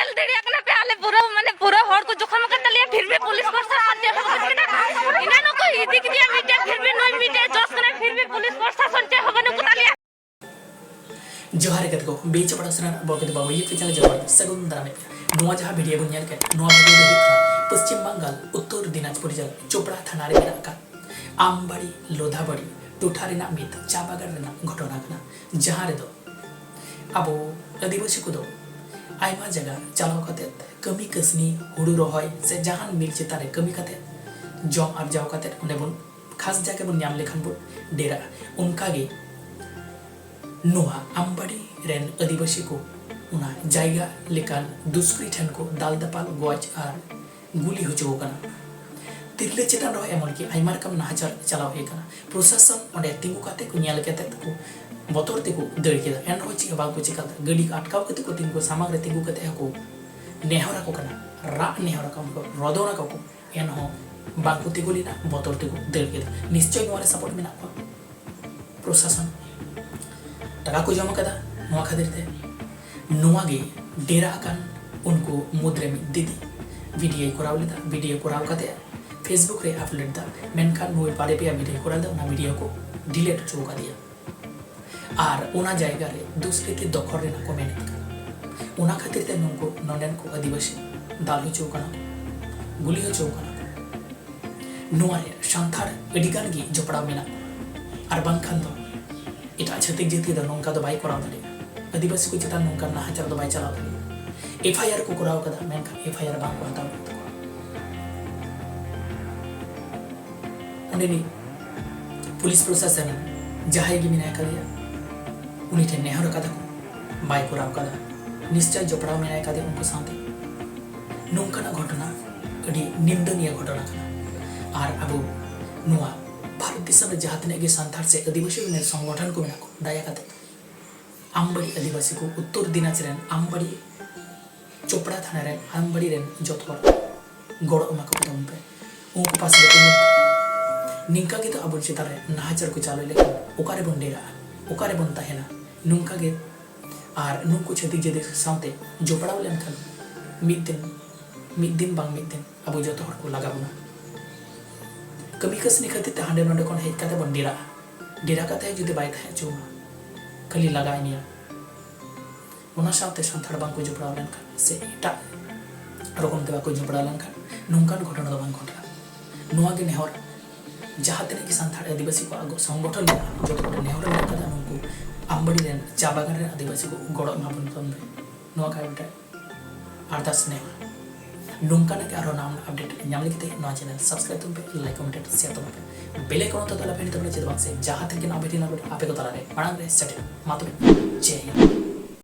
ᱧᱮᱞ ᱫᱟᱲᱮᱭᱟᱜ ᱠᱟᱱᱟ ᱯᱮ ᱟᱞᱮ पूरा हर को जोखम कर तलिया फिर भी पुलिस प्रशासन चे होबन कना इना नो को इदी के दिया मिटे फिर भी नोय मिटे जोस कना फिर भी पुलिस प्रशासन चे होबन को तलिया जोहार गत को बीच पड़ा सना बगत बाबू ये चैनल जोहार सगुन दामे नोआ जहां वीडियो बन नेल के नोआ वीडियो दो पश्चिम बंगाल उत्तर दिनाजपुर जिला चोपड़ा थाना रे मेना का आमबाड़ी लोधाबाड़ी टोठा रेना मित चाबागान रेना घटना कना जहां रे दो अबो आदिवासी को दो आयमा जगह चलाव कते कमी कसनी हुडू रहोय से जहान मिल चितारे कमी कते जम आरजाव कते ओने बन खास जाके बन नाम लेखन बन डेरा उनका गे नोआ आमबाड़ी रेन आदिवासी को उना जायगा लेकान दुष्कृ ठन को दाल दपाल गज और गुली होचो कना तिरले चितान रहो एमन की आयमा रकम नाहाचार चलाव हे कना प्रशासन ओंडे तिंगु कते को न्याल कते को बतर तेको दड़ केदा एन रहो ची बाग को चिका गडी अटकाव कते को तिंगु सामग रे तिंगु कते को नेहरा को कना रा नेहरा को रदोना को एन हो बाग को तिगुलिना बतर तेको दड़ केदा निश्चय नोरे सपोर्ट मेना को प्रशासन टाका को जमा कदा नोआ खातिर ते नोआ गे डेरा कान उनको मुद्रे में दीदी वीडियो कोराव लेदा वीडियो कोराव कते फेसबुक रे अपलोड दा मेनखान नोए पारे पे वीडियो कोराव दा ना वीडियो को डिलीट चो का दिया और ओना जायगा रे दुष्कृति दखल रे ना को मेन ओना खातिर ते नको नोंडेन को आदिवासी दाल हो चो कना गुली हो चो कना नोआ रे संथार अडिगान गी जपड़ा मेना और बांखान दो इटा छतिक जति द नोंका दो बाई कोराव दरे आदिवासी को चिता नोंका नाहाचार दो बाई चलाव दरे एफआईआर को कोराव कदा मेनखान एफआईआर बांग को हताव उन्हें पुलिस प्रशासन जहां गी मिना करिया उन्हीं ठे नेहर कदा को बाई कोराव कदा निश्चय जपड़ा मिना कदे उनको साथे नोंकाना घटना अडी निंदनीय घटना कना और अब नोआ भारत देश में जहां तने गे संथार से आदिवासी ने संगठन को मिना को दाया कते आमबाड़ी आदिवासी को उत्तर दिनाजपुर आमबाड़ी चोपड़ा थाना रे आमबाड़ी रेन जोथोर गड़ ओमा को कदम पे उनको पास लेके निंका के तो अब चितारे नाहाचार को चालू लेके ओकारे बन डेरा ओकारे बन ताहेना नुंका गे और नुंकु छतिक जदि साथे जोपड़ाव लेनखान मिद दिन बांग मिद दिन अब जतो हर को लगाबना कमी कसनी खातिर ते हांडे नोंडे कोन हेज काते बन डेरा काते जदि बाय थाहे जो खाली लगाइनिया ओना साथे संथाड़ बांग को जोपड़ाव लेनखान से एटा रकम ते बाको जोपड़ाव लेनखान नुंकान घटना दो बांग घटना नोआ गे नेहर जहां तने की संथाड़ आदिवासी को आगो संगठन जो तो नेहर कदा नुंकु आमबाड़ी रेन चाबागान रे आदिवासी को गड़ माबन तंबे नोआ का बेटा अरदास ने नोंकाना के आरो नाम अपडेट नाम लिखते नोआ चैनल सब्सक्राइब तुम पे लाइक कमेंट शेयर तुम पे बेल आइकन तो तला फेनी तबले चेदबाक से जहां तक के ना बेटी ना आपे को तला रे मांग रे सेट मातु जय हिंद।